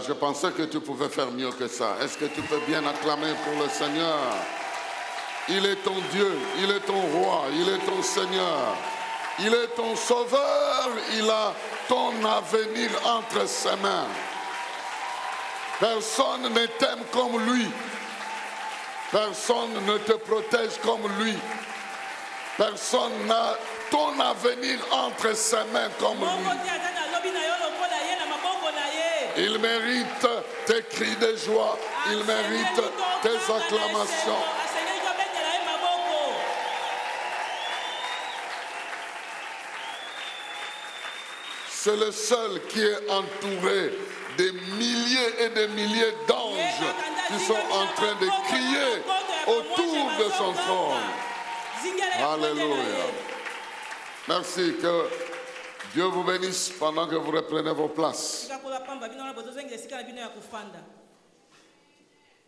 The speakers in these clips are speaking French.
Je pensais que tu pouvais faire mieux que ça. Est-ce que tu peux bien acclamer pour le Seigneur? Il est ton Dieu, il est ton roi, il est ton Seigneur. Il est ton sauveur, il a ton avenir entre ses mains. Personne ne t'aime comme lui. Personne ne te protège comme lui. Personne n'a ton avenir entre ses mains comme lui. Il mérite tes cris de joie. Il mérite tes acclamations. C'est le seul qui est entouré des milliers et des milliers d'anges qui sont en train de crier autour de son trône. Alléluia. Merci, que Dieu vous bénisse pendant que vous reprenez vos places.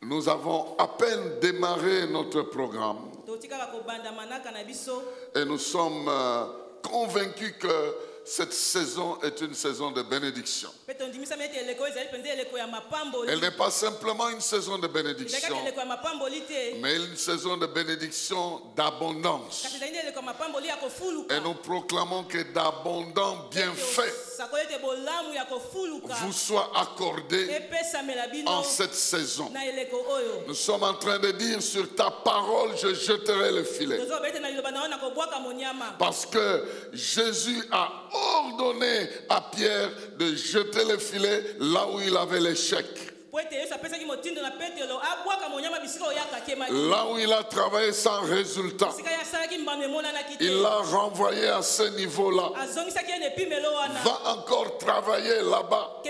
Nous avons à peine démarré notre programme et nous sommes convaincus que cette saison est une saison de bénédiction. Elle n'est pas simplement une saison de bénédiction, mais une saison de bénédiction d'abondance. Et nous proclamons que d'abondants bienfaits vous soient accordés en cette saison. Nous sommes en train de dire: sur ta parole, je jeterai le filet. Parce que Jésus a ordonné à Pierre de jeter le filet là où il avait l'échec. Là où il a travaillé sans résultat, il l'a renvoyé à ce niveau-là. Va encore travailler là-bas.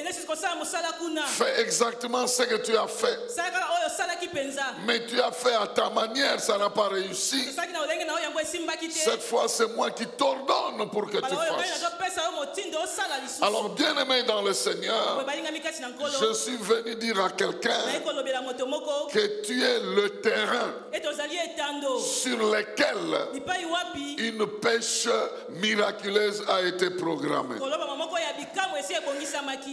Fais exactement ce que tu as fait. Mais tu as fait à ta manière, ça n'a pas réussi. Cette fois, c'est moi qui t'ordonne pour que tu fasses. Alors, bien-aimé dans le Seigneur, je suis venu dire à quelqu'un que tu es le terrain sur lequel une pêche miraculeuse a été programmée.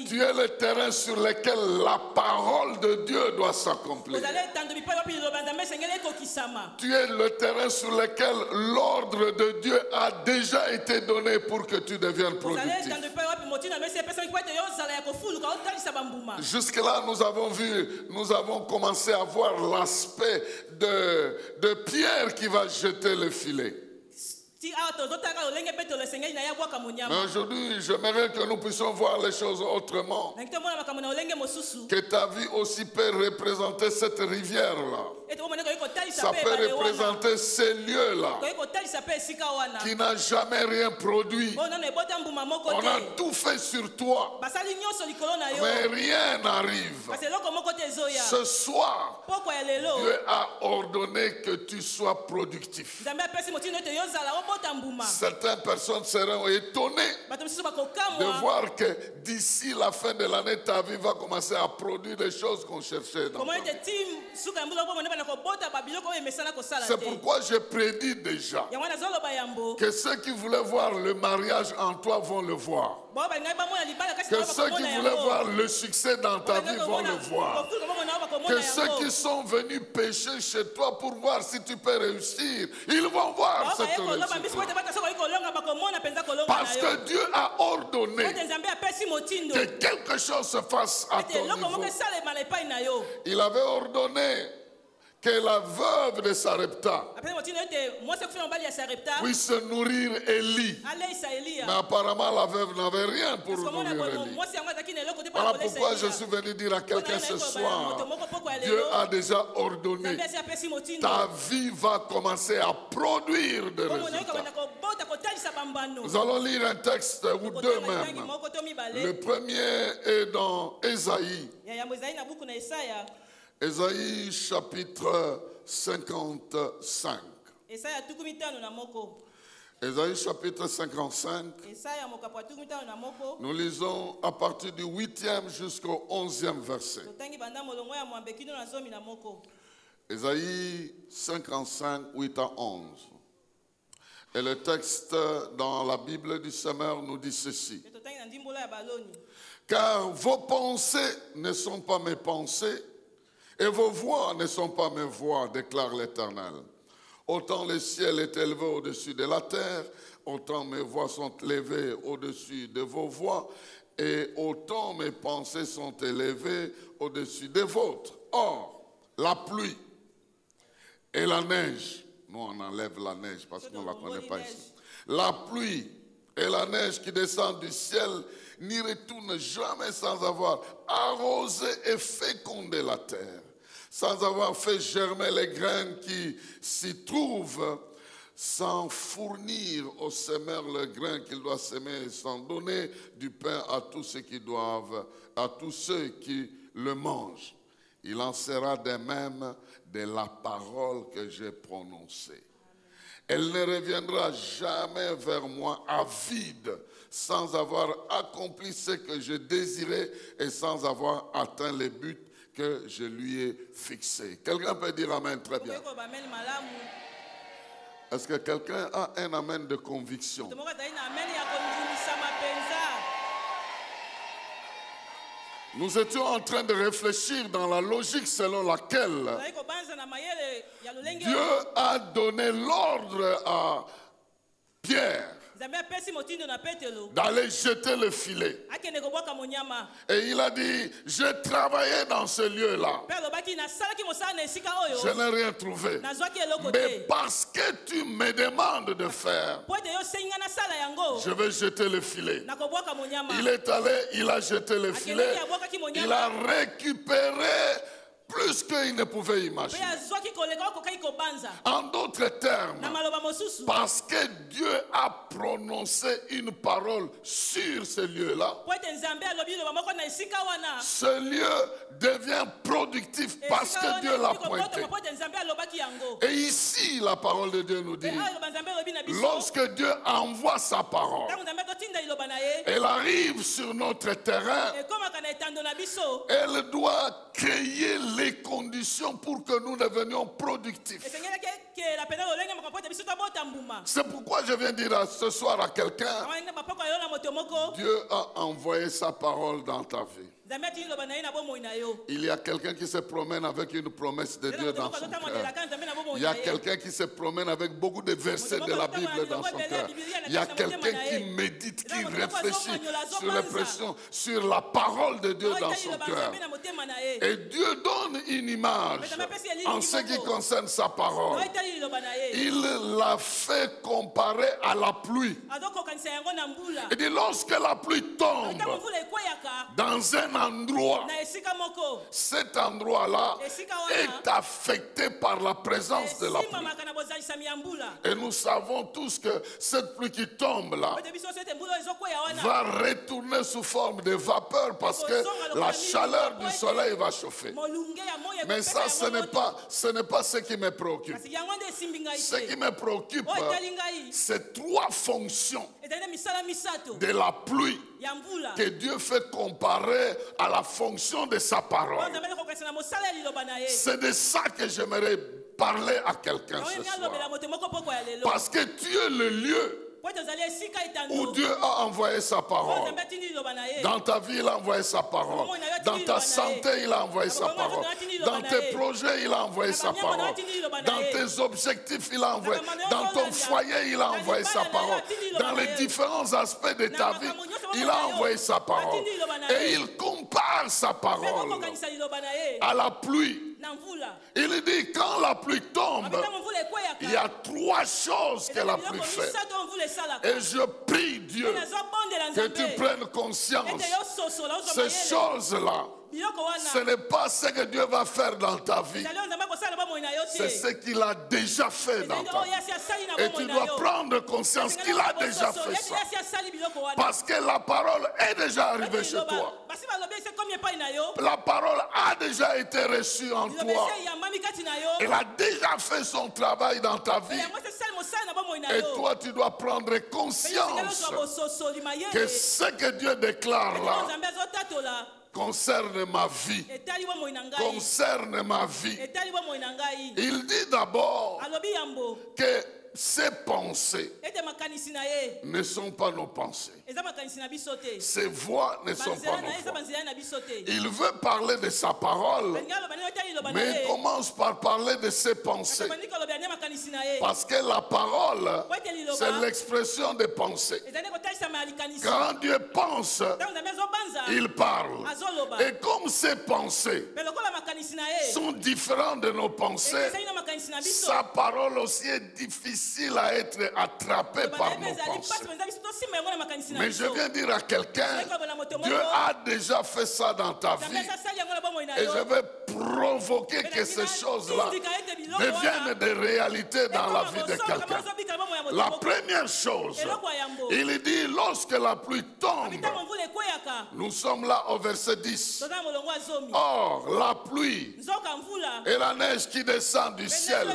Tu es le terrain sur lequel la parole de Dieu doit s'accomplir. Tu es le terrain sur lequel l'ordre de Dieu a déjà été donné pour que tu deviennes productif. Jusque-là, nous avons commencé à voir l'aspect de Pierre qui va jeter le filet. Mais aujourd'hui, j'aimerais que nous puissions voir les choses autrement. Que ta vie aussi peut représenter cette rivière-là. Ça peut représenter ces lieux-là qui n'a jamais rien produit. On a tout fait sur toi, mais rien n'arrive. Ce soir, Dieu a ordonné que tu sois productif. Certaines personnes seront étonnées de voir que d'ici la fin de l'année, ta vie va commencer à produire des choses qu'on cherchait dans ta vie. C'est pourquoi je prédis déjà que ceux qui voulaient voir le mariage en toi vont le voir. Que ceux qui voulaient voir le succès dans ta vie vont le voir. Que ceux qui sont venus pécher chez toi pour voir si tu peux réussir, ils vont voir cette réussite. Parce que Dieu a ordonné que quelque chose se fasse à ton niveau. Il avait ordonné que la veuve de Sarepta puisse nourrir Élie. Mais apparemment, la veuve n'avait rien pour nourrir Élie. Voilà pourquoi je suis venu dire à quelqu'un ce soir: Dieu a déjà ordonné. Ta vie va commencer à produire des résultats. Nous allons lire un texte ou deux même. Le premier est dans Ésaïe. Ésaïe chapitre 55. Ésaïe chapitre 55. Nous lisons à partir du 8e jusqu'au 11e verset. Ésaïe 55, 8 à 11. Et le texte dans la Bible du Semeur nous dit ceci. Car vos pensées ne sont pas mes pensées, et vos voix ne sont pas mes voix, déclare l'Éternel. Autant le ciel est élevé au-dessus de la terre, autant mes voix sont élevées au-dessus de vos voix, et autant mes pensées sont élevées au-dessus des vôtres. Or, la pluie et la neige, nous on enlève la neige parce qu'on ne la connaît pas ici. La pluie et la neige qui descendent du ciel n'y retournent jamais sans avoir arrosé et fécondé la terre, sans avoir fait germer les graines qui s'y trouvent, sans fournir au semeur le grain qu'il doit semer, sans donner du pain à tous ceux qui doivent, à tous ceux qui le mangent. Il en sera de même de la parole que j'ai prononcée. Elle ne reviendra jamais vers moi à vide, sans avoir accompli ce que je désirais et sans avoir atteint les buts que je lui ai fixés. Quelqu'un peut dire amen très bien. Est-ce que quelqu'un a un amen de conviction? Nous étions en train de réfléchir dans la logique selon laquelle Dieu a donné l'ordre à Pierre d'aller jeter le filet. Et il a dit, j'ai travaillé dans ce lieu-là. Je n'ai rien trouvé. Mais parce que tu me demandes de faire, je vais jeter le filet. Il est allé, il a jeté le filet. Il a récupéré plus qu'il ne pouvait imaginer. En d'autres termes, parce que Dieu a prononcé une parole sur ce lieu-là, ce lieu devient productif parce que Dieu l'a pointé. Et ici, la parole de Dieu nous dit, lorsque Dieu envoie sa parole, elle arrive sur notre terrain, elle doit créer les conditions pour que nous devenions productifs. C'est pourquoi je viens dire ce soir à quelqu'un, Dieu a envoyé sa parole dans ta vie. Il y a quelqu'un qui se promène avec une promesse de Dieu dans son cœur. Il y a quelqu'un qui se promène avec beaucoup de versets de la Bible dans son cœur. Il y a quelqu'un qui médite, qui réfléchit sur l'expression, sur la parole de Dieu dans son cœur. Et Dieu donne une image en ce qui concerne sa parole. Il l'a fait comparer à la pluie. Il dit lorsque la pluie tombe dans un endroit, cet endroit-là est affecté par la présence de la pluie. Et nous savons tous que cette pluie qui tombe là va retourner sous forme de vapeur parce que la chaleur du soleil va chauffer. Mais ça, ce n'est pas ce qui me préoccupe. Ce qui me préoccupe, c'est trois fonctions de la pluie que Dieu fait comparer à la fonction de sa parole. C'est de ça que j'aimerais parler à quelqu'un ce soir. Parce que tu es le lieu où Dieu a envoyé sa parole. Dans ta vie, il a envoyé sa parole. Dans ta santé, il a envoyé sa parole. Dans tes projets, il a envoyé sa parole. Dans tes objectifs, il a envoyé. Dans ton foyer, il a envoyé sa parole. Dans les différents aspects de ta vie, il a envoyé sa parole. Et il compare sa parole à la pluie. Il dit quand la pluie tombe, il y a trois choses que la pluie fait. Et je prie Dieu que tu prennes conscience. Ces choses-là, ce n'est pas ce que Dieu va faire dans ta vie. C'est ce qu'il a déjà fait dans ta vie. Et tu dois prendre conscience qu'il a déjà fait ça. Parce que la parole est déjà arrivée chez toi. La parole a déjà été reçue en toi. Elle a déjà fait son travail dans ta vie. Et toi, tu dois prendre conscience que ce que Dieu déclare là concerne ma vie. Concerne ma vie. Il dit d'abord que ces pensées ne sont pas nos pensées. Ces voix ne sont pas nos voix. Il veut parler de sa parole, mais il commence par parler de ses pensées. Parce que la parole, c'est l'expression des pensées. Quand Dieu pense, il parle. Et comme ces pensées sont différentes de nos pensées, sa parole aussi est difficile à être attrapée par nos pensées. Mais je viens dire à quelqu'un, Dieu a déjà fait ça dans ta vie. Et je vais provoquer que ces choses-là deviennent des réalités dans la vie de quelqu'un. La première chose, il dit, lorsque la pluie tombe, nous sommes là au verset 10. Or, la pluie et la neige qui descend du ciel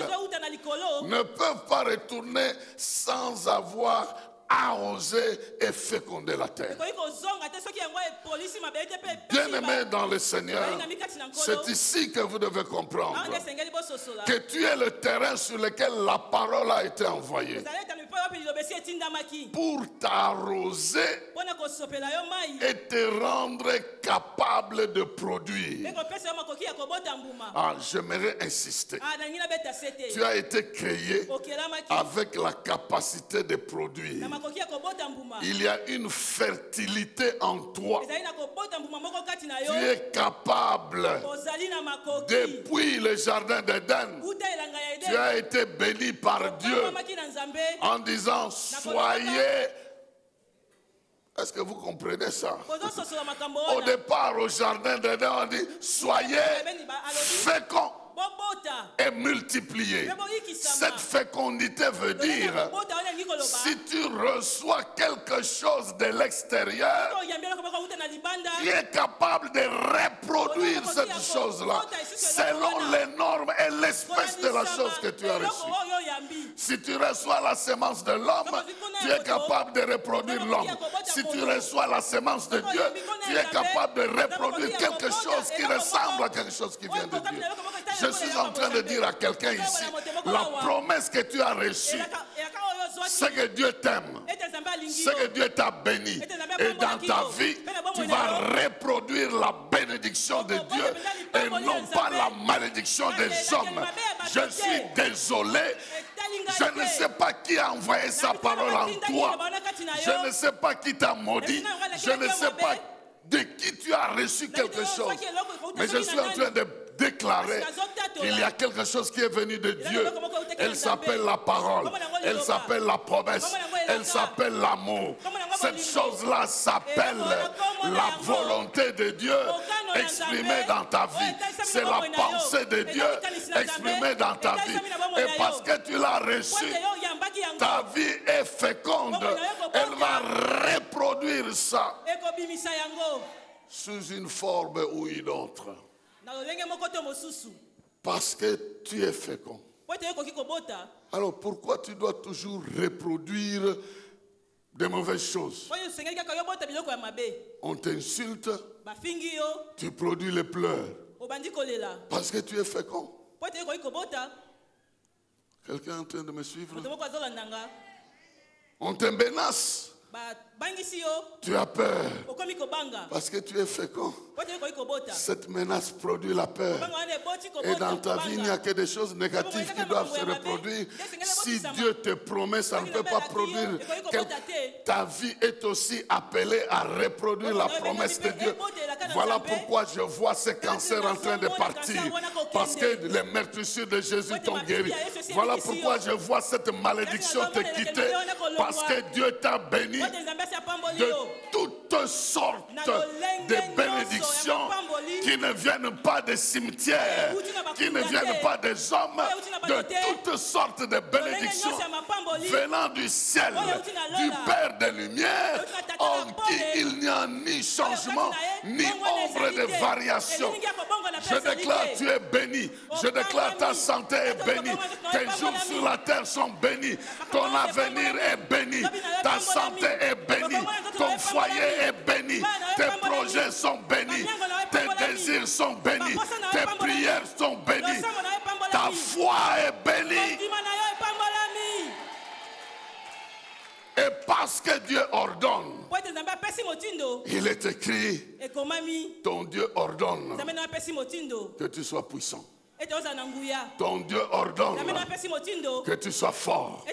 ne peuvent pas retourner sans avoir arroser et féconder la terre. Bien-aimé dans le Seigneur, c'est ici que vous devez comprendre que tu es le terrain sur lequel la parole a été envoyée pour t'arroser et te rendre capable de produire. Ah, j'aimerais insister. Tu as été créé avec la capacité de produire. Il y a une fertilité en toi. Tu es capable, depuis le jardin d'Éden, tu as été béni par Dieu en disant, soyez... Est-ce que vous comprenez ça? Au départ, au jardin d'Éden, on dit, soyez féconds et multiplier. Cette fécondité veut dire, si tu reçois quelque chose de l'extérieur, tu es capable de reproduire cette chose-là selon les normes et l'espèce de la chose que tu as reçue. Si tu reçois la semence de l'homme, tu es capable de reproduire l'homme. Si tu reçois la semence de Dieu, tu es capable de reproduire quelque chose qui ressemble à quelque chose qui vient de Dieu. Je suis en train de dire à quelqu'un ici, la promesse que tu as reçue, c'est que Dieu t'aime, c'est que Dieu t'a béni. Et dans ta vie, tu vas reproduire la bénédiction de Dieu et non pas la malédiction des hommes. Je suis désolé. Je ne sais pas qui a envoyé sa parole en toi. Je ne sais pas qui t'a maudit. Je ne sais pas de qui tu as reçu quelque chose. Mais je suis en train de déclarer qu'il y a quelque chose qui est venu de Dieu. Elle s'appelle la parole. Elle s'appelle la promesse. Elle s'appelle l'amour. Cette chose-là s'appelle la volonté de Dieu exprimée dans ta vie. C'est la pensée de Dieu exprimée dans ta vie. Et parce que tu l'as reçue, ta vie est féconde. Elle va reproduire ça sous une forme ou une autre. Parce que tu es fécond. Alors pourquoi tu dois toujours reproduire des mauvaises choses? On t'insulte, tu produis les pleurs. Parce que tu es fécond. Quelqu'un est en train de me suivre? On te menace. Tu as peur parce que tu es fécond. Cette menace produit la peur. Et dans ta vie, il n'y a que des choses négatives qui doivent se reproduire. Si Dieu te promet, ça ne peut pas produire. Ta vie est aussi appelée à reproduire la promesse de Dieu. Voilà pourquoi je vois ce cancer en train de partir. Parce que les meurtrissures de Jésus t'ont guéri. Voilà pourquoi je vois cette malédiction te quitter. Parce que Dieu t'a béni de toutes sortes de bénédictions qui ne viennent pas des cimetières, qui ne viennent pas des hommes, de toutes sortes de bénédictions venant du ciel, du Père des Lumières, en qui il n'y a ni changement, ni ombre de variation. Je déclare, tu es béni. Je déclare, ta santé est bénie. Tes jours sur la terre sont bénis. Ton avenir est béni. Ta santé est bénie. Ton foyer est béni. Tes projets sont bénis. Tes désirs sont bénis. Tes prières sont bénies. Ta foi est bénie. Et parce que Dieu ordonne, il est écrit, ton Dieu ordonne que tu sois puissant. Ton Dieu ordonne que tu sois fort.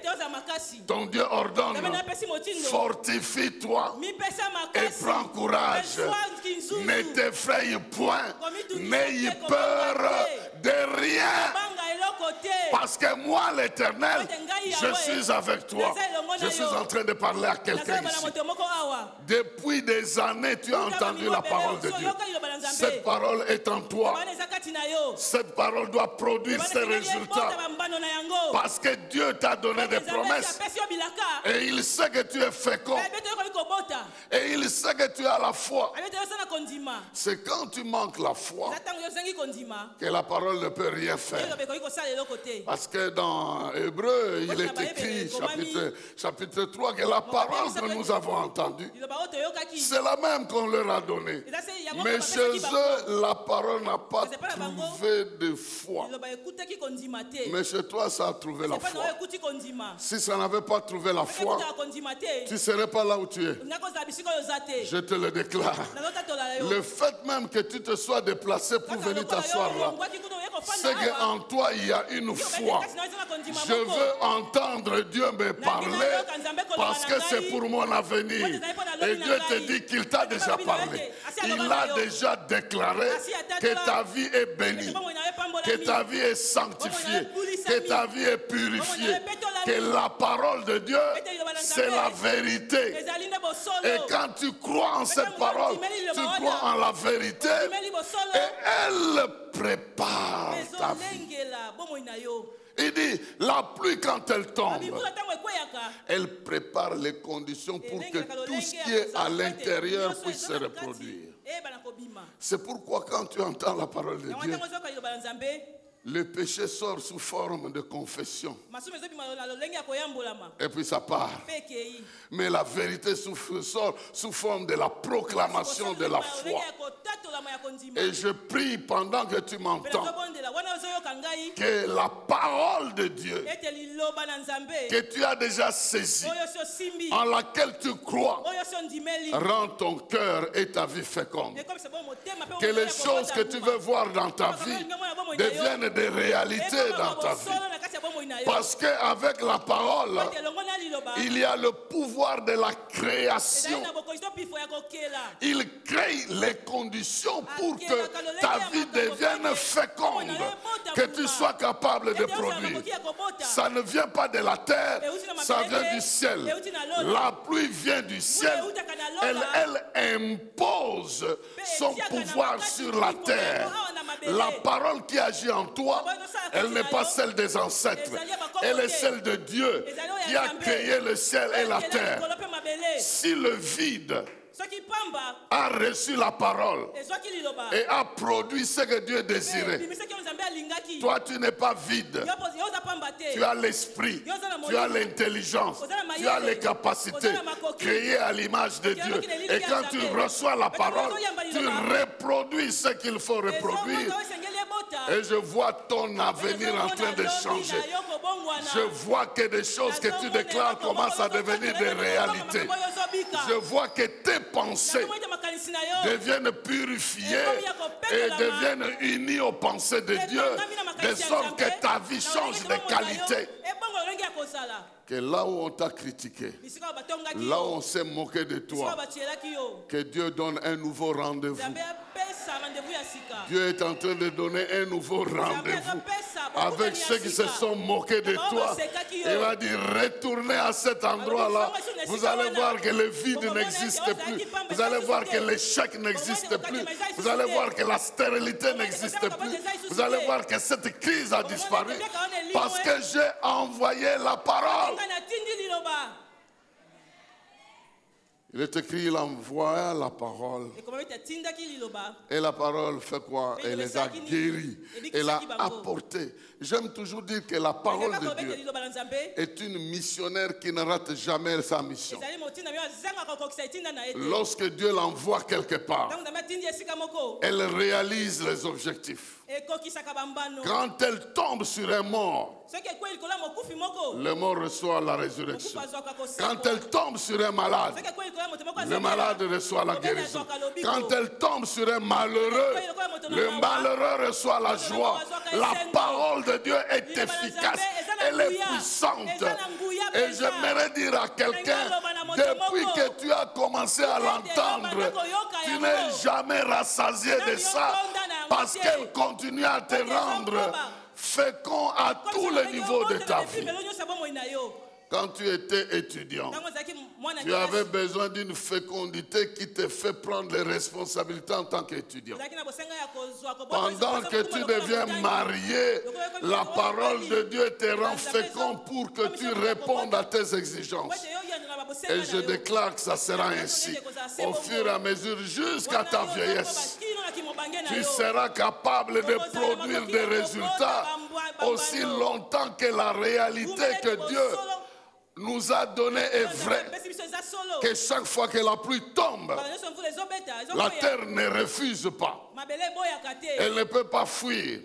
Ton Dieu ordonne, fortifie-toi et prends courage. Ne t'effraie point, n'aie peur de rien. Parce que moi, l'Éternel, je suis avec toi. Je suis en train de parler à quelqu'un ici. Depuis des années, tu as entendu la parole de Dieu. Cette parole est en toi. Cette parole doit produire ses résultats. Parce que Dieu t'a donné des promesses. Et il sait que tu es fécond. Et il sait que tu as la foi. C'est quand tu manques la foi que la parole ne peut rien faire. Parce que dans Hébreu, il est écrit, chapitre 3, que la parole que nous avons entendue, c'est la même qu'on leur a donnée. Mais chez eux, la parole n'a pas trouvé de foi. Mais chez toi, ça a trouvé la foi. Si ça n'avait pas trouvé la foi, tu ne serais pas là où tu es. Je te le déclare. Le fait même que tu te sois déplacé pour venir t'asseoir là, c'est qu'en toi, il y a une foi. Je veux entendre Dieu me parler parce que c'est pour mon avenir. Et Dieu te dit qu'il t'a déjà parlé. Il a déjà déclaré que ta vie est bénie, que ta vie est sanctifiée, que ta vie est purifiée, que la parole de Dieu, c'est la vérité. Et quand tu crois en cette parole, tu crois en la vérité et elle prépare ta vie. Il dit, la pluie quand elle tombe, elle prépare les conditions pour que tout ce qui est à l'intérieur puisse se reproduire. C'est pourquoi quand tu entends la parole de Dieu, le péché sort sous forme de confession. Et puis ça part. Mais la vérité sort sous forme de la proclamation de la foi. Et je prie pendant que tu m'entends que la parole de Dieu que tu as déjà saisie, en laquelle tu crois, rend ton cœur et ta vie féconde. Que les choses que tu veux voir dans ta vie deviennent des réalités dans ta vie. Parce qu'avec la parole, il y a le pouvoir de la création. Il crée les conditions pour que ta vie devienne féconde, que tu sois capable de produire. Ça ne vient pas de la terre, ça vient du ciel. La pluie vient du ciel. Elle impose son pouvoir sur la terre. La parole qui agit en toi, elle n'est pas celle des ancêtres. Elle est celle de Dieu qui a créé le ciel et la terre. Si le vide a reçu la parole et a produit ce que Dieu désirait, toi tu n'es pas vide. Tu as l'esprit, tu as l'intelligence, tu as les capacités créées à l'image de Dieu. Et quand tu reçois la parole, tu reproduis ce qu'il faut reproduire. Et je vois ton avenir en train de changer. Je vois que des choses que tu déclares commencent à devenir des réalités. Je vois que tes pensées deviennent purifiées et deviennent unies aux pensées de Dieu, de sorte que ta vie change de qualité. Que là où on t'a critiqué, là où on s'est moqué de toi, que Dieu donne un nouveau rendez-vous. Dieu est en train de donner un nouveau rendez-vous avec ceux qui se sont moqués de toi. Il va dire, retournez à cet endroit-là. Vous allez voir que le vide n'existe plus. Vous allez voir que l'échec n'existe plus. Vous allez voir que la stérilité n'existe plus. Vous allez voir que cette crise a disparu parce que j'ai envoyé la parole. Il est écrit, il envoie la parole. Et la parole fait quoi? Elle les a guéris. Elle a apporté. J'aime toujours dire que la parole de Dieu est une missionnaire qui ne rate jamais sa mission. Lorsque Dieu l'envoie quelque part, elle réalise les objectifs. Quand elle tombe sur un mort, le mort reçoit la résurrection. Quand elle tombe sur un malade, le malade reçoit la guérison. Quand elle tombe sur un malheureux, le malheureux reçoit la joie. La parole de Dieu est efficace, elle est puissante. Et j'aimerais dire à quelqu'un, depuis que tu as commencé à l'entendre, tu n'es jamais rassasié de ça, parce qu'elle continue à te rendre fécond à tous les niveaux de ta vie. Quand tu étais étudiant, tu avais besoin d'une fécondité qui te fait prendre les responsabilités en tant qu'étudiant. Pendant que tu deviens marié, la parole de Dieu te rend fécond pour que tu répondes à tes exigences. Et je déclare que ça sera ainsi. Au fur et à mesure, jusqu'à ta vieillesse, tu seras capable de produire des résultats aussi longtemps que la réalité que Dieu nous a donné est vraie, que chaque fois que la pluie tombe, la terre ne refuse pas. Elle ne peut pas fuir.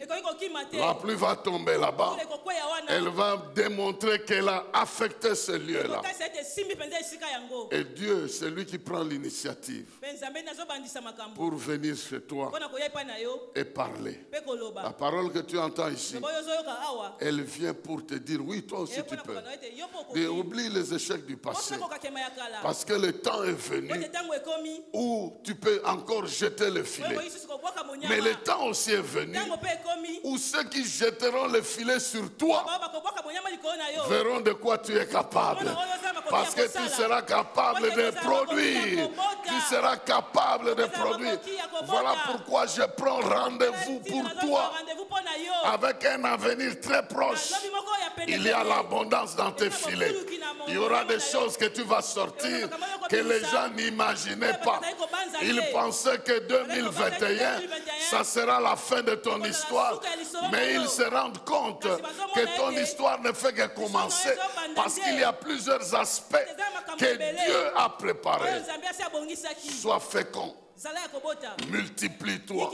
La pluie va tomber là-bas. Elle va démontrer qu'elle a affecté ce lieu-là. Et Dieu, c'est lui qui prend l'initiative pour venir chez toi et parler. La parole que tu entends ici, elle vient pour te dire, oui, toi aussi tu peux. Et oublie les échecs du passé. Parce que le temps est venu où tu peux encore jeter le filet. Mais le temps aussi est venu où ceux qui jetteront le filet sur toi verront de quoi tu es capable. Parce que tu seras capable de produire. Tu seras capable de produire. Voilà pourquoi je prends rendez-vous pour toi avec un avenir très proche. Il y a l'abondance dans tes filets. Il y aura des choses que tu vas sortir que les gens n'imaginaient pas. Ils pensaient que 2021, ça sera la fin de ton histoire. Mais ils se rendent compte que ton histoire ne fait que commencer parce qu'il y a plusieurs aspects que Dieu a préparés. Sois fécond. Multiplie-toi.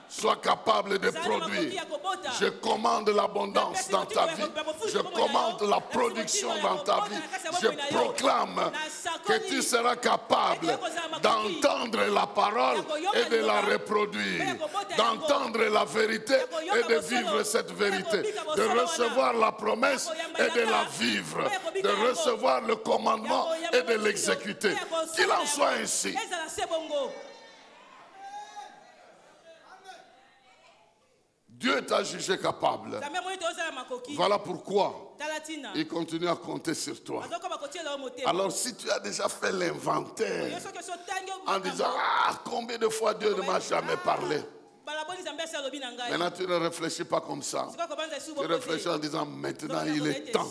Sois capable de produire. Je commande l'abondance dans ta vie. Je commande la production dans ta vie. Je proclame que tu seras capable d'entendre la parole et de la reproduire. D'entendre la vérité et de vivre cette vérité. De recevoir la promesse et de la vivre. De recevoir le commandement et de l'exécuter. Qu'il en soit ainsi. Dieu t'a jugé capable. Voilà pourquoi il continue à compter sur toi. Alors si tu as déjà fait l'inventaire en disant combien de fois Dieu ne m'a jamais parlé, maintenant tu ne réfléchis pas comme ça. Tu réfléchis en disant maintenant il est temps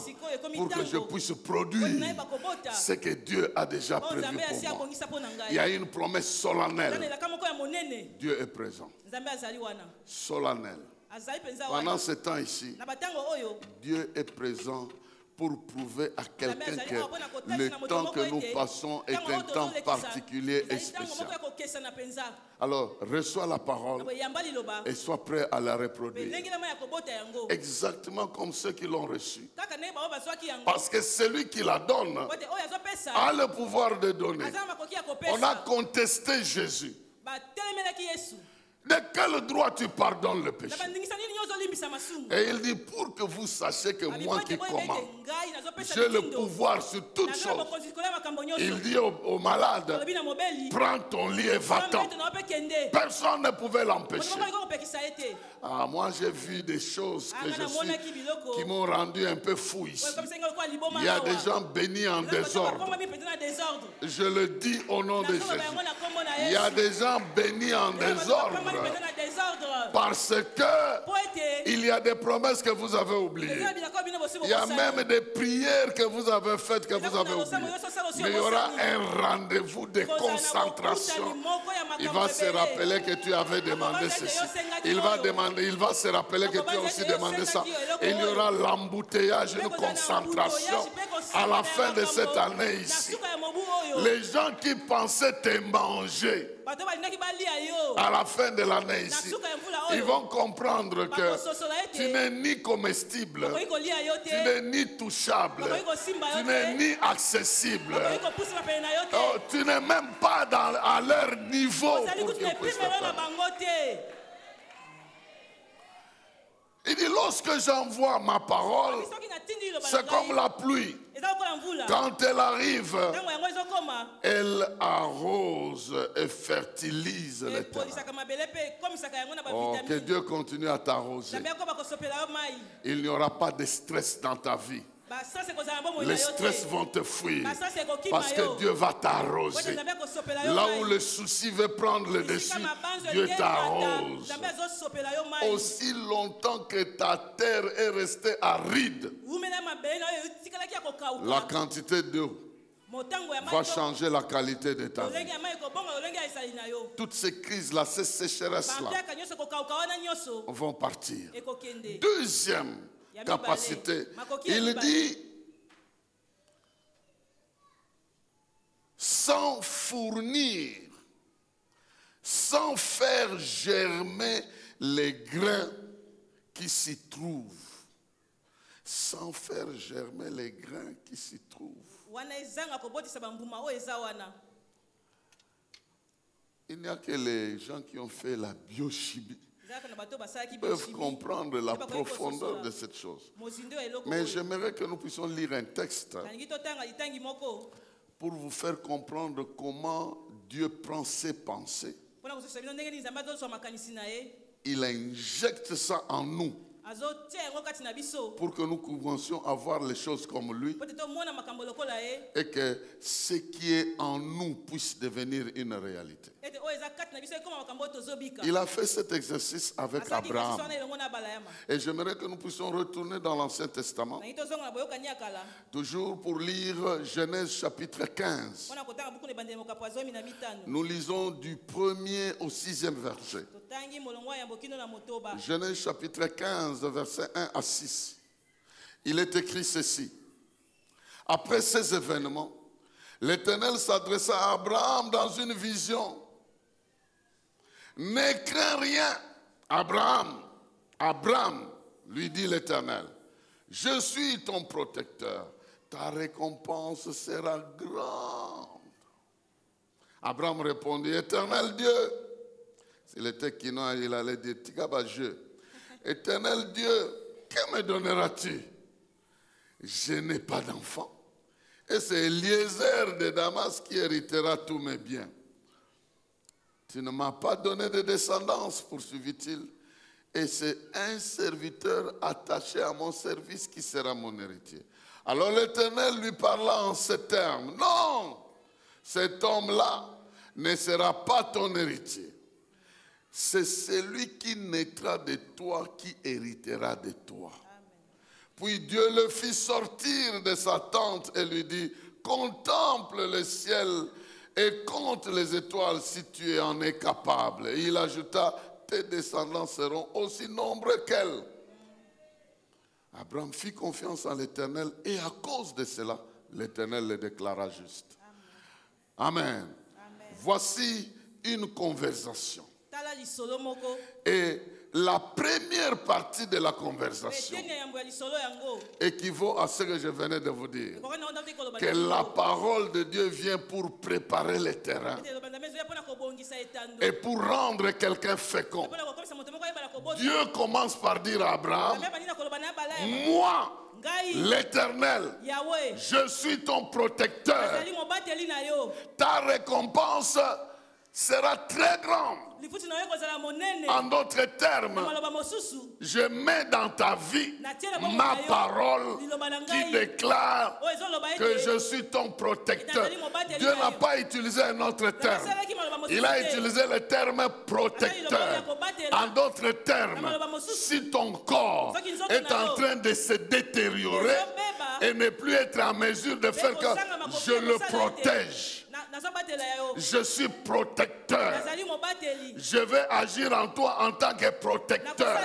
pour que je puisse produire ce que Dieu a déjà prévu pour moi. Il y a une promesse solennelle. Dieu est présent. Solennel. Pendant ce temps ici, Dieu est présent pour prouver à quelqu'un que le temps que nous passons est un temps particulier et spécial. Alors, reçois la parole et sois prêt à la reproduire. Exactement comme ceux qui l'ont reçu. Parce que celui qui la donne a le pouvoir de donner. On a contesté Jésus. De quel droit tu pardonnes le péché? Et il dit, pour que vous sachiez que moi qui commande, j'ai le pouvoir sur toutes choses. Il dit au malade, prends ton lit et va-t'en. Personne ne pouvait l'empêcher. Moi j'ai vu des choses qui m'ont rendu un peu fou ici. Il y a des gens bénis en désordre. Je le dis au nom de Jésus. Il y a des gens bénis en désordre. Parce que il y a des promesses que vous avez oubliées. Il y a même des prières que vous avez faites que vous avez oubliées. Mais il y aura un rendez-vous de concentration. Il va se rappeler que tu avais demandé ceci. Il va se rappeler que tu as aussi demandé ça. Et il y aura l'embouteillage, une concentration à la fin de cette année ici. Les gens qui pensaient te manger à la fin de l'année ici, ils vont comprendre que tu n'es ni comestible, tu n'es ni touchable, tu n'es ni accessible, tu n'es même pas à leur niveau pour qu'ils puissent le faire. Il dit, lorsque j'envoie ma parole, c'est comme la pluie. Quand elle arrive, elle arrose et fertilise les terrains. Oh, que Dieu continue à t'arroser. Il n'y aura pas de stress dans ta vie. Les stress vont te fuir parce que Dieu va t'arroser. Là où le souci veut prendre le dessus, Dieu t'arrose. Aussi longtemps que ta terre est restée aride, la quantité d'eau va changer la qualité de ta vie. Toutes ces crises-là, ces sécheresses-là vont partir. Deuxième capacité, il dit sans fournir, sans faire germer les grains qui s'y trouvent. Sans faire germer les grains qui s'y trouvent. Il n'y a que les gens qui ont fait la biochimie peuvent comprendre la profondeur de cette chose. Mais j'aimerais que nous puissions lire un texte pour vous faire comprendre comment Dieu prend ses pensées. Il injecte ça en nous pour que nous puissions avoir les choses comme lui et que ce qui est en nous puisse devenir une réalité. Il a fait cet exercice avec Abraham. Et j'aimerais que nous puissions retourner dans l'Ancien Testament, toujours pour lire Genèse chapitre 15. Nous lisons du 1er au 6e verset. Genèse chapitre 15, versets 1 à 6. Il est écrit ceci. Après ces événements, l'Éternel s'adressa à Abraham dans une vision. Ne crains rien, Abraham. Abraham, lui dit l'Éternel, je suis ton protecteur. Ta récompense sera grande. Abraham répondit, Éternel Dieu. S'il était quinoa, il allait dire, Tigabajeu. Éternel Dieu, que me donneras-tu? Je n'ai pas d'enfant. Et c'est Eliezer de Damas qui héritera tous mes biens. Tu ne m'as pas donné de descendance, poursuivit-il. Et c'est un serviteur attaché à mon service qui sera mon héritier. Alors l'Éternel lui parla en ces termes. Non, cet homme-là ne sera pas ton héritier. C'est celui qui naîtra de toi qui héritera de toi. Amen. Puis Dieu le fit sortir de sa tente et lui dit, contemple le ciel et compte les étoiles si tu en es capable. Et il ajouta, tes descendants seront aussi nombreux qu'elles. Abraham fit confiance en l'Éternel et à cause de cela, l'Éternel le déclara juste. Amen. Amen. Voici une conversation. Et la première partie de la conversation équivaut à ce que je venais de vous dire. Que la parole de Dieu vient pour préparer les terrains et pour rendre quelqu'un fécond. Dieu commence par dire à Abraham, moi, l'Éternel, je suis ton protecteur. Ta récompense sera très grande. En d'autres termes, je mets dans ta vie ma parole qui déclare que je suis ton protecteur. Dieu n'a pas utilisé un autre terme. Il a utilisé le terme protecteur. En d'autres termes, si ton corps est en train de se détériorer et ne plus être en mesure de faire que je le protège, je suis protecteur. Je vais agir en toi en tant que protecteur.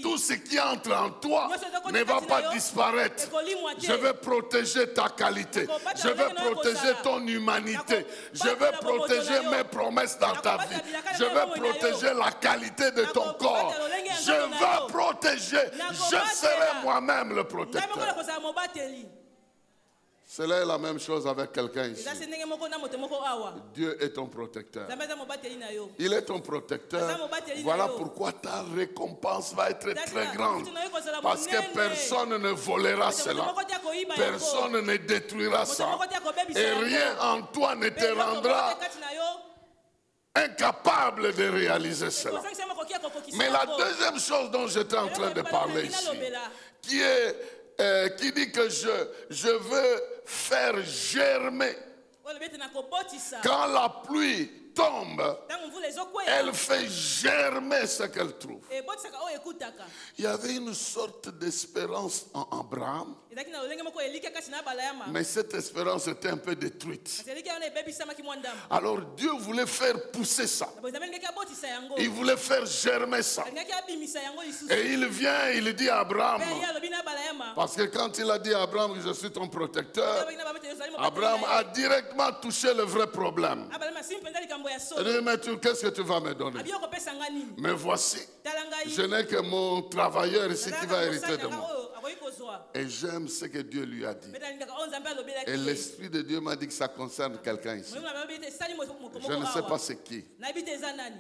Tout ce qui entre en toi ne va pas disparaître. Je vais protéger ta qualité. Je vais protéger ton humanité. Je vais protéger mes promesses dans ta vie. Je vais protéger la qualité de ton corps. Je vais protéger. Je serai moi-même le protecteur. Cela est la même chose avec quelqu'un ici. Dieu est ton protecteur. Il est ton protecteur. Voilà pourquoi ta récompense va être très grande. Parce que personne ne volera cela. Personne ne détruira ça. Et rien en toi ne te rendra incapable de réaliser cela. Mais la deuxième chose dont j'étais en train de parler ici, qui dit que je veux faire germer. Quand la pluie tombe, elle fait germer ce qu'elle trouve. Il y avait une sorte d'espérance en Abraham, mais cette espérance était un peu détruite. Alors Dieu voulait faire pousser ça. Il voulait faire germer ça. Et il vient, il dit à Abraham, parce que quand il a dit à Abraham que je suis ton protecteur, Abraham a directement touché le vrai problème. Il dit, mais qu'est-ce que tu vas me donner? Mais voici, je n'ai que mon travailleur ici qui va hériter de moi. Et j'aime ce que Dieu lui a dit. Et l'Esprit de Dieu m'a dit que ça concerne quelqu'un ici. Je ne sais pas c'est qui.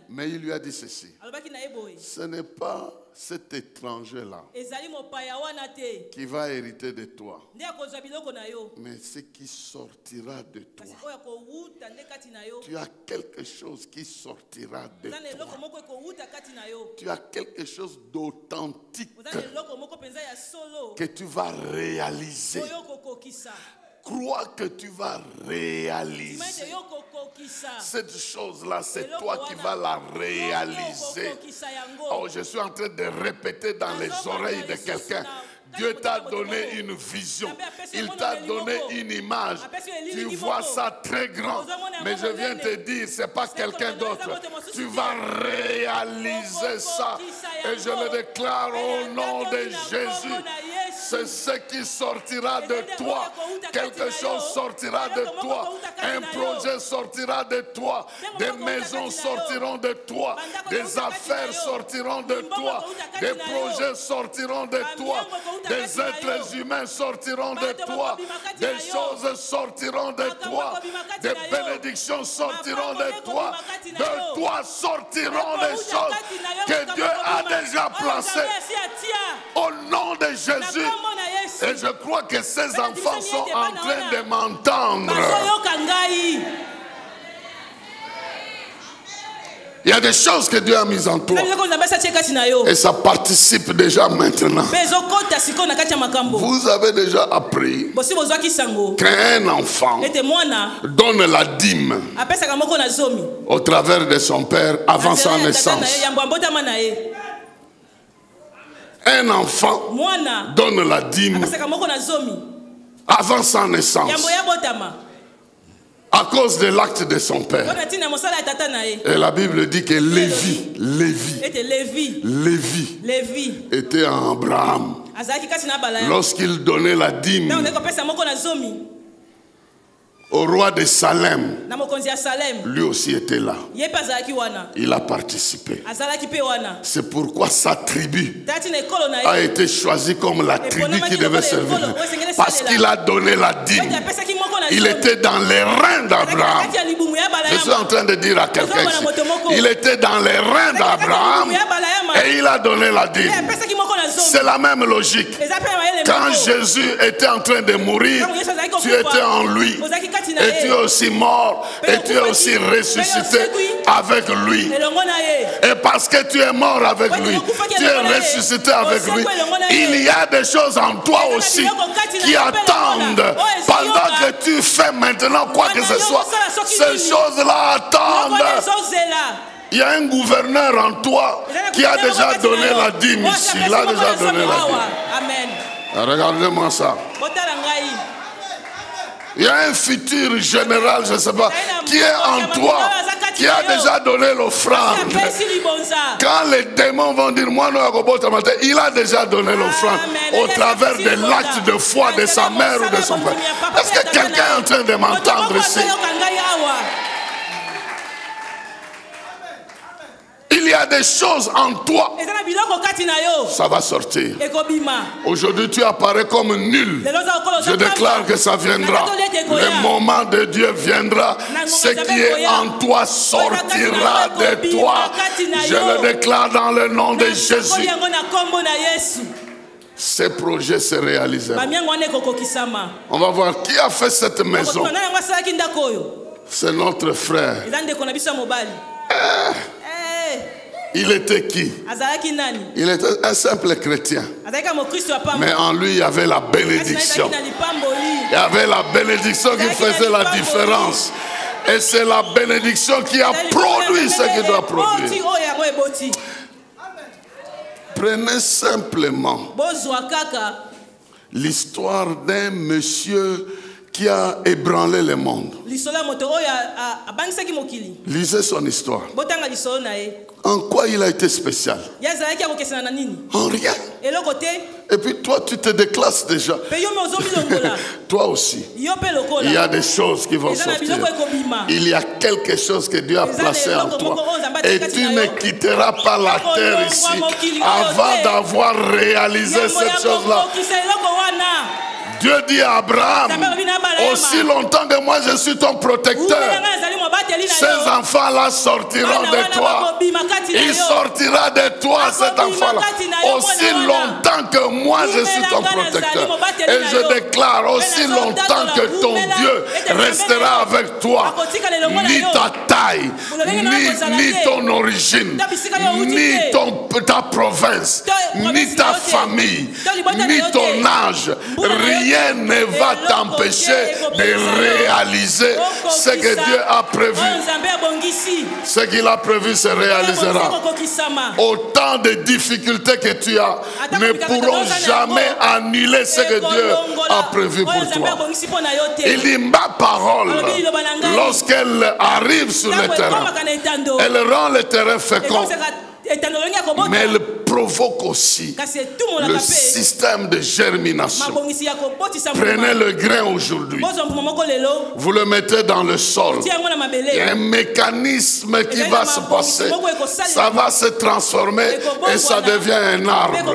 Mais il lui a dit ceci. Ce n'est pas cet étranger-là qui va hériter de toi, mais ce qui sortira de toi. Tu as quelque chose qui sortira de toi. Tu as quelque chose d'authentique que tu vas réaliser. Crois que tu vas réaliser. Cette chose-là, c'est toi qui vas la réaliser. Oh, je suis en train de répéter dans les oreilles de quelqu'un. Dieu t'a donné une vision. Il t'a donné une image. Tu vois ça très grand. Mais je viens te dire, ce n'est pas quelqu'un d'autre. Tu vas réaliser ça. Et je le déclare au nom de Jésus. C'est ce qui sortira de toi. Quelque chose sortira de toi. Un projet sortira de toi. Des maisons sortiront de toi. Des affaires sortiront de toi. Des projets sortiront de toi. Des êtres humains sortiront de toi. Des choses sortiront de toi. Des bénédictions sortiront de toi. De toi sortiront des choses que Dieu a déjà placées. Au nom de Jésus. Et je crois que ces enfants sont en train de m'entendre. Il y a des choses que Dieu a mises en toi. Et ça participe déjà maintenant. Vous avez déjà appris qu'un enfant donne la dîme au travers de son père avant sa naissance. Un enfant donne la dîme avant sa naissance à cause de l'acte de son père. Et la Bible dit que Lévi était en Abraham. Lorsqu'il donnait la dîme au roi de Salem, lui aussi était là. Il a participé. C'est pourquoi sa tribu a été choisie comme la tribu qui devait servir. Parce qu'il a donné la dîme. Il était dans les reins d'Abraham. Je suis en train de dire à quelqu'un ici, il était dans les reins d'Abraham et il a donné la dîme. C'est la même logique. Quand Jésus était en train de mourir, tu étais en lui. Et tu es aussi mort. Et tu es aussi ressuscité avec lui. Et parce que tu es mort avec lui, tu es ressuscité avec lui, il y a des choses en toi aussi qui attendent. Pendant que tu fais maintenant quoi que ce soit, ces choses-là attendent. Il y a un gouverneur en toi qui a déjà donné la dîme ici. Il a déjà donné la dîme. Regardez-moi ça. Il y a un futur général, je ne sais pas, qui est en toi, qui a déjà donné l'offrande. Quand les démons vont dire, moi, il a déjà donné l'offrande au travers de l'acte de foi de sa mère ou de son père. Est-ce que quelqu'un est en train de m'entendre ici? Il y a des choses en toi. Ça va sortir. Aujourd'hui, tu apparais comme nul. Je déclare que ça viendra. Le moment de Dieu viendra. Ce qui est en toi sortira de toi. Je le déclare dans le nom de Jésus. Ces projets se réaliseront. On va voir qui a fait cette maison. C'est notre frère. Il était qui? Il était un simple chrétien. Mais en lui, il y avait la bénédiction. Il y avait la bénédiction qui faisait la différence. Et c'est la bénédiction qui a produit ce qu'il doit produire. Prenez simplement l'histoire d'un monsieur qui a ébranlé le monde. Lisez son histoire. En quoi il a été spécial? En rien. Et puis toi, tu te déclasses déjà. Toi aussi. Il y a des choses qui vont sortir. Il y a quelque chose que Dieu a placé en toi. Et tu ne quitteras pas la terre ici avant d'avoir réalisé cette chose-là. Dieu dit à Abraham, aussi longtemps que moi je suis ton protecteur, ces enfants-là sortiront de toi. Il sortira de toi, cet enfant-là. Aussi longtemps que moi je suis ton protecteur. Et je déclare, aussi longtemps que ton Dieu restera avec toi, ni ta taille, ni ton origine, ni ta province, ni ta famille, ni ton âge, rien ne va t'empêcher de réaliser ce que Dieu a prévu. Ce qu'il a prévu se réalisera. Autant de difficultés que tu as ne pourront jamais annuler ce que Dieu a prévu pour toi. Il dit, ma parole, lorsqu'elle arrive sur le terrain, elle rend le terrain fécond. Mais elle provoque aussi le système de germination. Prenez le grain aujourd'hui, vous le mettez dans le sol. Il y a un mécanisme qui va se passer. Ça va se transformer et ça devient un arbre.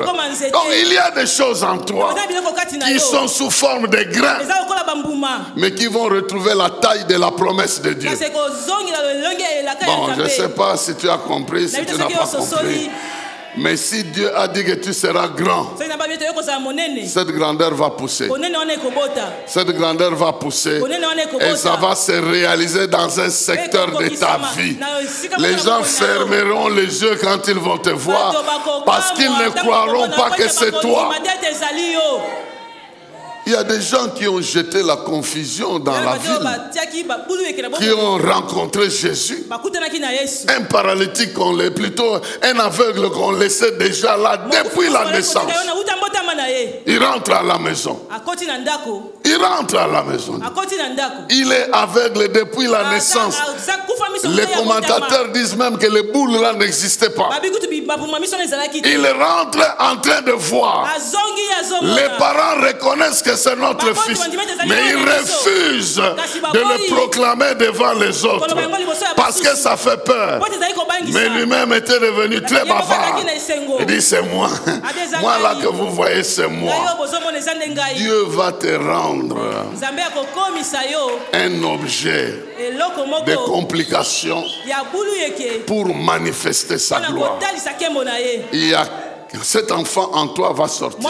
Donc il y a des choses en toi qui sont sous forme de grains, mais qui vont retrouver la taille de la promesse de Dieu. Bon, je ne sais pas si tu as compris, si tu n'as pas compris. Mais si Dieu a dit que tu seras grand, cette grandeur va pousser. Cette grandeur va pousser et ça va se réaliser dans un secteur de ta vie. Les gens fermeront les yeux quand ils vont te voir parce qu'ils ne croiront pas que c'est toi. Il y a des gens qui ont jeté la confusion dans la ville, qui ont rencontré Jésus. Un paralytique plutôt un aveugle qu'on laissait déjà là depuis la naissance. Il rentre à la maison. Il rentre à la maison. Il est aveugle depuis la naissance. Les commentateurs disent même que les boules là n'existaient pas. Il rentre en train de voir. Les parents reconnaissent que c'est notre fils, mais il refuse de le proclamer devant les autres parce que ça fait peur. Mais lui-même était devenu très bavard. Il dit, c'est moi. Moi là que vous voyez, c'est moi. Dieu va te rendre un objet de complications pour manifester sa gloire. Il y a cet enfant en toi va sortir.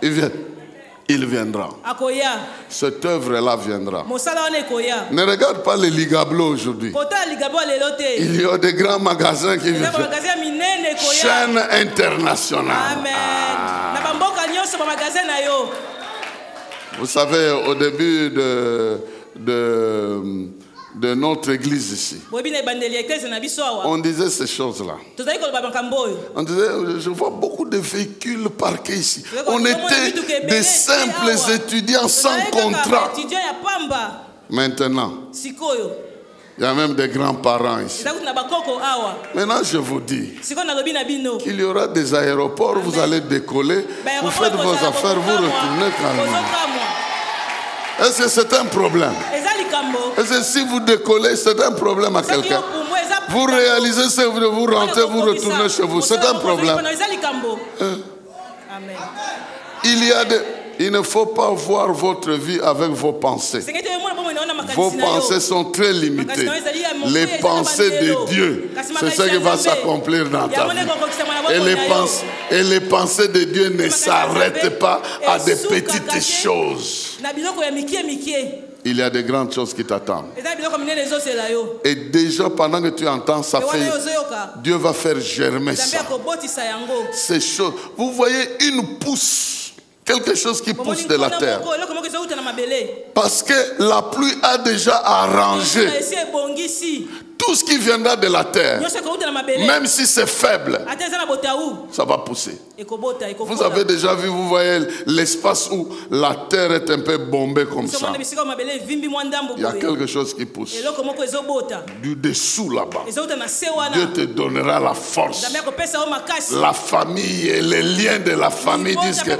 Il vient. il viendra. Cette œuvre-là viendra. Ne regarde pas les Ligablo aujourd'hui. Il y a des grands magasins qui viennent. Chaîne internationale. Vous savez, au début de notre église ici, on disait ces choses-là. On disait, je vois beaucoup de véhicules parqués ici. On était des simples étudiants sans contrat. Maintenant, il y a même des grands-parents ici. Maintenant, je vous dis qu'il y aura des aéroports, vous allez décoller, vous faites vos affaires, vous retournez calmement. Est-ce que c'est un problème? Est-ce que si vous décollez, c'est un problème à quelqu'un? Vous réalisez ce que vous rentrez, vous retournez chez vous. C'est un problème. Il ne faut pas voir votre vie avec vos pensées. Vos pensées sont très limitées. Les pensées de Dieu, c'est ce qui va s'accomplir dans ta vie. Et les pensées de Dieu ne s'arrêtent pas à des petites choses. Il y a des grandes choses qui t'attendent. Et déjà, pendant que tu entends ça, Dieu va faire germer ça. Ces choses. Vous voyez une pousse. Quelque chose qui pousse de la terre. Parce que la pluie a déjà arrangé tout ce qui viendra de la terre. Même si c'est faible, ça va pousser. Vous avez déjà vu, vous voyez l'espace où la terre est un peu bombée comme ça. Il y a quelque chose qui pousse. Du dessous là-bas. Dieu te donnera la force. La famille et les liens de la famille disent que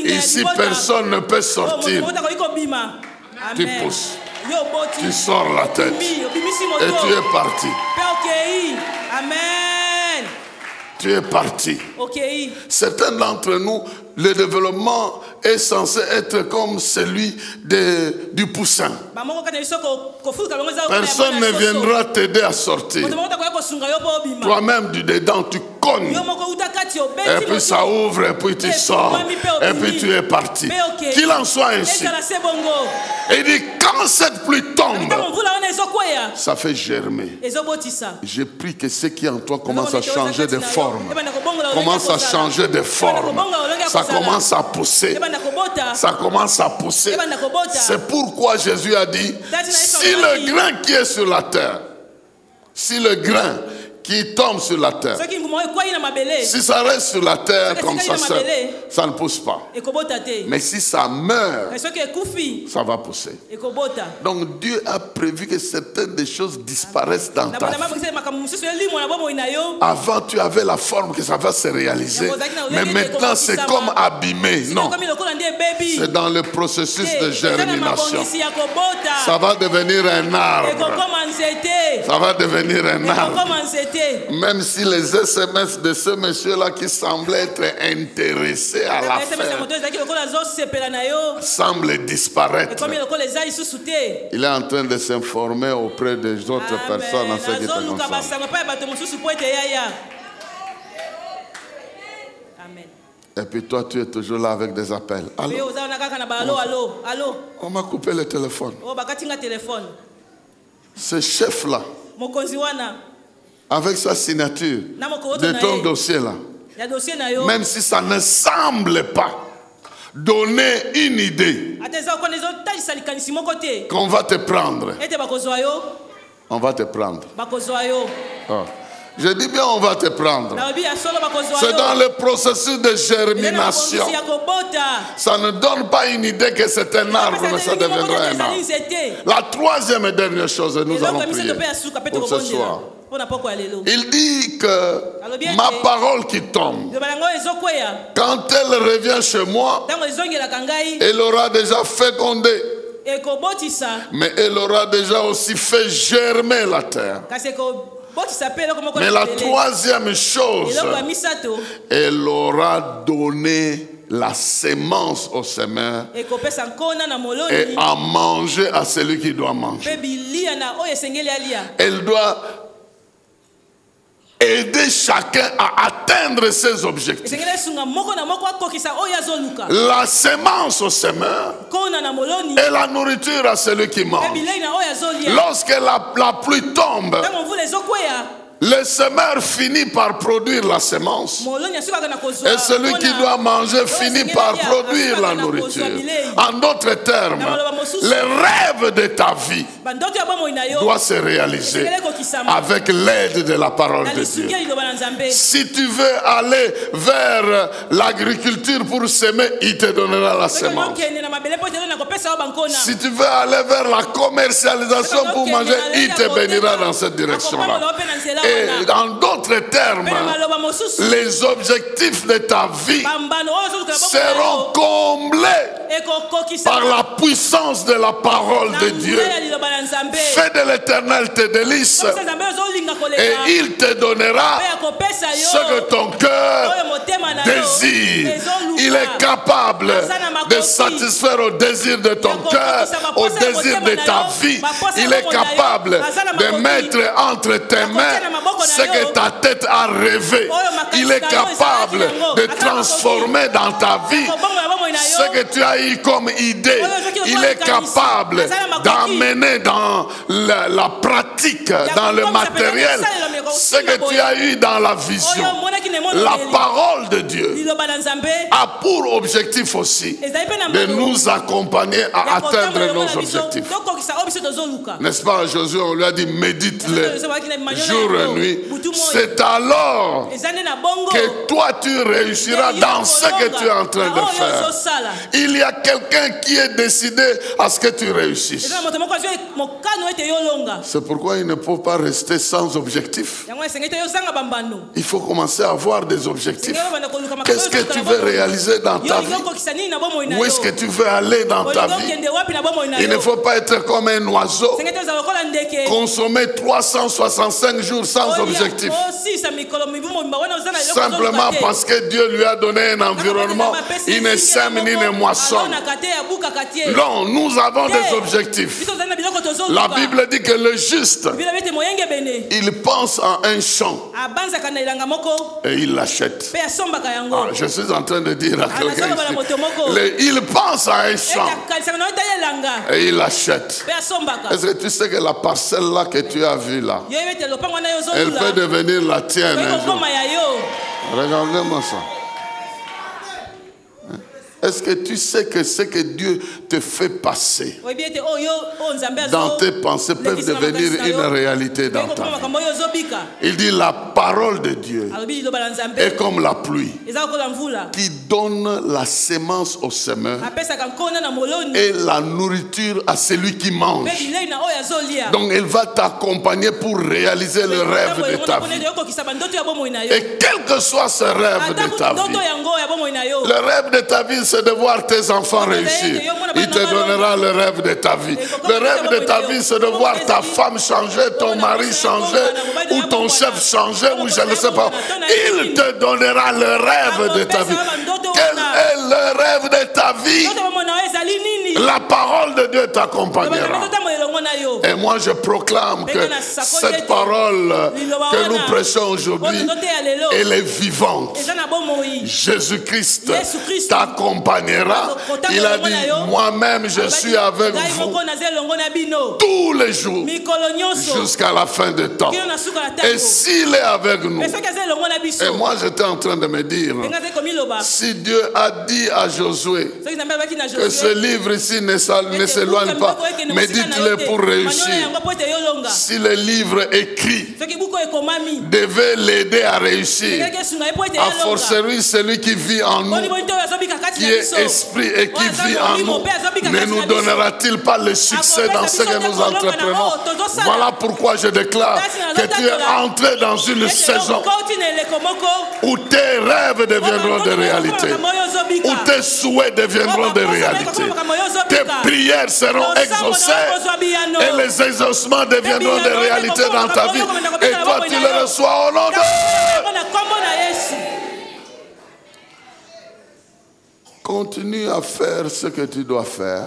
ici personne ne peut sortir. Tu pousses. Tu sors la tête. Et tu es parti. Amen. Tu es parti. Certains d'entre nous, le développement est censé être comme celui du poussin. Personne ne viendra t'aider à sortir. Toi-même, du dedans, tu cognes. Et puis ça ouvre, et puis tu sors. Et puis tu es parti. Qu'il en soit ainsi. Et il dit, quand cette pluie tombe, ça fait germer. Je prie que ce qui est en toi commence à changer de forme. Commence à changer de forme. Ça commence à pousser. Ça commence à pousser. C'est pourquoi Jésus a dit, si le grain qui est sur la terre, si le grain qui tombe sur la terre, si ça reste sur la terre comme ça ne pousse pas. Mais si ça meurt, ça va pousser. Donc Dieu a prévu que certaines des choses disparaissent dans ta vie. Avant tu avais la forme que ça va se réaliser, mais maintenant c'est comme abîmé. Non, c'est dans le processus de germination. Ça va devenir un arbre. Ça va devenir un arbre. Même si les SMS de ce monsieur-là qui semblait être intéressé à l'affaire semble disparaître. Il est en train de s'informer auprès des autres personnes en ce qui te concerne. Et puis toi, tu es toujours là avec des appels. Allô? On m'a coupé le téléphone. Ce chef-là, avec sa signature de ton dossier-là, même si ça ne semble pas donner une idée qu'on va te prendre, on va te prendre. Oh. Je dis bien on va te prendre. C'est dans le processus de germination. Ça ne donne pas une idée que c'est un arbre, mais ça deviendra un arbre. La troisième et dernière chose, nous allons prier pour ce soir. Il dit que ma parole qui tombe, quand elle revient chez moi, elle aura déjà fécondé, mais elle aura déjà aussi fait germer la terre. Mais la troisième chose, elle aura donné la sémence au semeur et à manger à celui qui doit manger. Elle doit aider chacun à atteindre ses objectifs. La semence au semeur et la nourriture à celui qui mange. Lorsque la pluie tombe, le semeur finit par produire la semence et celui qui doit manger finit par produire la nourriture. En d'autres termes, le rêve de ta vie doit se réaliser avec l'aide de la parole de Dieu. Si tu veux aller vers l'agriculture pour semer, il te donnera la semence. Si tu veux aller vers la commercialisation pour manger, il te bénira dans cette direction-là. Et en d'autres termes, les objectifs de ta vie seront comblés par la puissance de la parole de Dieu. Fais de l'Éternel tes délices et il te donnera ce que ton cœur désire. Il est capable de satisfaire au désir de ton cœur, au désir de ta vie. Il est capable de mettre entre tes mains ce que ta tête a rêvé. Il est capable de transformer dans ta vie ce que tu as eu comme idée. Il est capable d'amener dans la pratique, dans le matériel, ce que tu as eu dans la vision. La parole de Dieu a pour objectif aussi de nous accompagner à atteindre nos objectifs. N'est-ce pas, Josué, on lui a dit médite-le jour et nuit. C'est alors que toi tu réussiras dans ce que tu es en train de faire. Il y a quelqu'un qui est décidé à ce que tu réussisses. C'est pourquoi il ne faut pas rester sans objectif. Il faut commencer à avoir des objectifs. Qu'est-ce que tu veux réaliser dans ta vie? Où est-ce que tu veux aller dans ta vie? Il ne faut pas être comme un oiseau, consommer 365 jours sans objectif. Simplement parce que Dieu lui a donné un environnement, il ne sème ni ne moissonne. Non, nous avons des objectifs. La Bible dit que le juste, il pense à un champ et il l'achète. Ah, je suis en train de dire à quelqu'un ici, il pense à un champ et il l'achète. Est-ce que tu sais que la parcelle là que tu as vue là, elle peut devenir la tienne un jour? Regardez-moi ça. Est-ce que tu sais que ce que Dieu te fait passer dans tes pensées peuvent devenir une réalité dans ta vie? Il dit la parole de Dieu est comme la pluie qui donne la semence au semeur et la nourriture à celui qui mange. Donc elle va t'accompagner pour réaliser le rêve de ta vie. Et quel que soit ce rêve de ta vie, le rêve de ta vie, c'est de voir tes enfants réussir. Il te donnera le rêve de ta vie. Le rêve de ta vie, c'est de voir ta femme changer, ton mari changer, ou ton chef changer, ou je ne sais pas. Il te donnera le rêve de ta vie. Quel est le rêve de ta vie? La parole de Dieu t'accompagnera. Et moi je proclame que cette parole que nous prêchons aujourd'hui, elle est vivante. Jésus-Christ t'accompagnera. Il a dit, moi-même je suis avec vous tous les jours jusqu'à la fin des temps. Et s'il est avec nous, et moi j'étais en train de me dire, si Dieu a dit à Josué que ce livre ici ne s'éloigne pas, médite-le pour réussir. Si le livre écrit devait l'aider à réussir, a fortiori celui qui vit en nous, qui est esprit et qui vit en nous, ne nous donnera-t-il pas le succès dans ce que nous entreprenons? Voilà pourquoi je déclare que tu es entré dans une saison où tes rêves deviendront des réalités, où tes souhaits deviendront des réalités. Tes prières seront exaucées et les exaucements deviendront des réalités dans ta vie. Et toi, tu les reçois au nom de... continue à faire ce que tu dois faire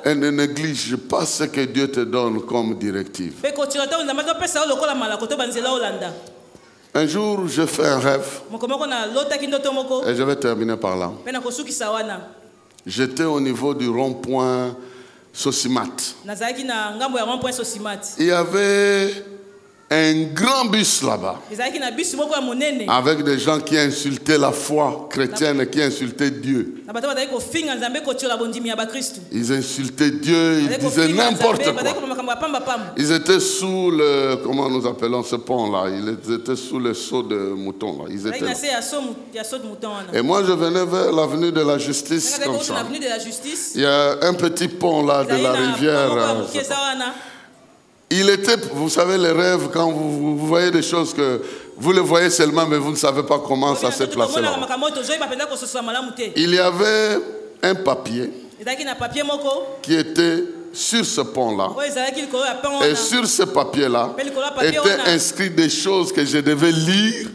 et ne néglige pas ce que Dieu te donne comme directive. Un jour, je fais un rêve et je vais terminer par là. J'étais au niveau du rond-point Sosimat. Il y avait un grand bus là-bas avec des gens qui insultaient la foi chrétienne et qui insultaient Dieu. Ils insultaient Dieu, ils disaient n'importe quoi. Ils étaient sous le, comment nous appelons ce pont-là? Ils étaient sous le seau de mouton. Là. Ils étaient là. Et moi je venais vers l'avenue de la Justice comme ça. Il y a un petit pont là de la rivière. Il était, vous savez, les rêves, quand vous voyez des choses que vous les voyez seulement, mais vous ne savez pas comment ça s'est placé là. Il y avait un papier qui était sur ce pont-là. Et sur ce papier-là étaient inscrits des choses que je devais lire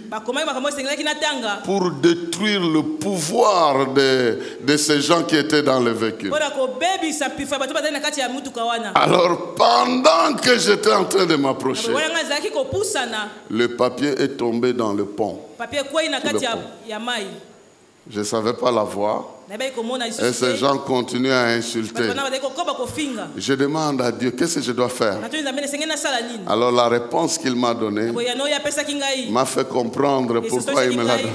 pour détruire le pouvoir de ces gens qui étaient dans le véhicule. Alors, pendant que j'étais en train de m'approcher, le papier est tombé dans le pont. Je ne savais pas la voir. Et ces gens continuent à insulter. Je demande à Dieu, qu'est-ce que je dois faire? Alors la réponse qu'il m'a donnée m'a fait comprendre pourquoi il me l'a donnée.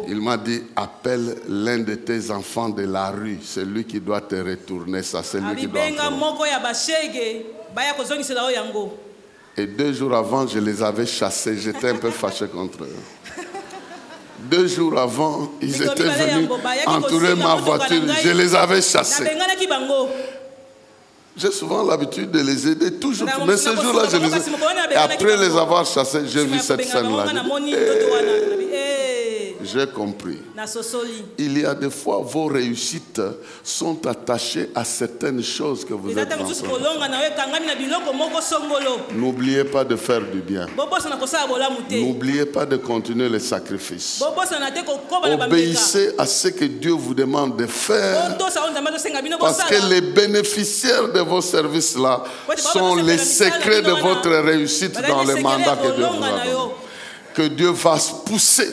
Il m'a dit, appelle l'un de tes enfants de la rue. C'est lui qui doit te retourner ça. C'est lui qui doit Et 2 jours avant, je les avais chassés. J'étais un peu fâché contre eux. 2 jours avant, ils étaient venus entourer ma voiture. Je les avais chassés. J'ai souvent l'habitude de les aider, toujours. Mais ce jour-là, je les ai... Et après les avoir chassés, j'ai vu cette scène-là. J'ai compris. Il y a des fois, vos réussites sont attachées à certaines choses que vous êtes en train de faire. N'oubliez pas de faire du bien. N'oubliez pas de continuer les sacrifices. Obéissez à ce que Dieu vous demande de faire. Parce que les bénéficiaires de vos services-là sont les secrets de votre réussite dans le mandat que Dieu vous a donné. Que Dieu fasse pousser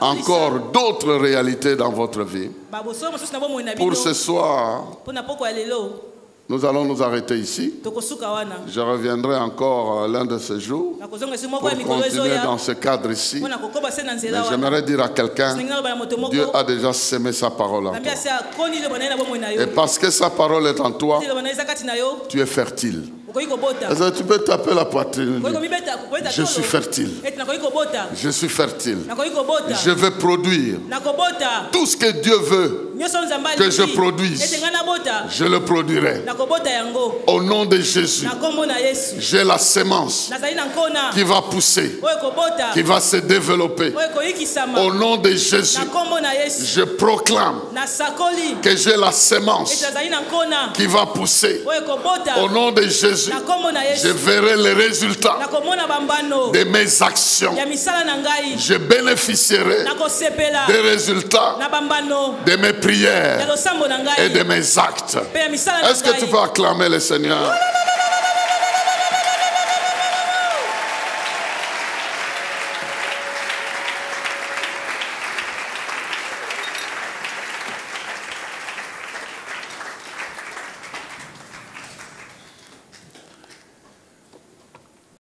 encore d'autres réalités dans votre vie. Pour ce soir, nous allons nous arrêter ici. Je reviendrai encore l'un de ces jours pour continuer dans ce cadre ici. Mais j'aimerais dire à quelqu'un, Dieu a déjà sémé sa parole en toi. Et parce que sa parole est en toi, tu es fertile. Tu peux taper la poitrine. Je suis fertile. Je suis fertile. Je vais produire tout ce que Dieu veut que je produise. Je le produirai. Au nom de Jésus, j'ai la sémence qui va pousser, qui va se développer. Au nom de Jésus, je proclame que j'ai la sémence qui va pousser. Au nom de Jésus, je verrai les résultats de mes actions. Je bénéficierai des résultats de mes prières et de mes actes. Est-ce que tu peux acclamer le Seigneur?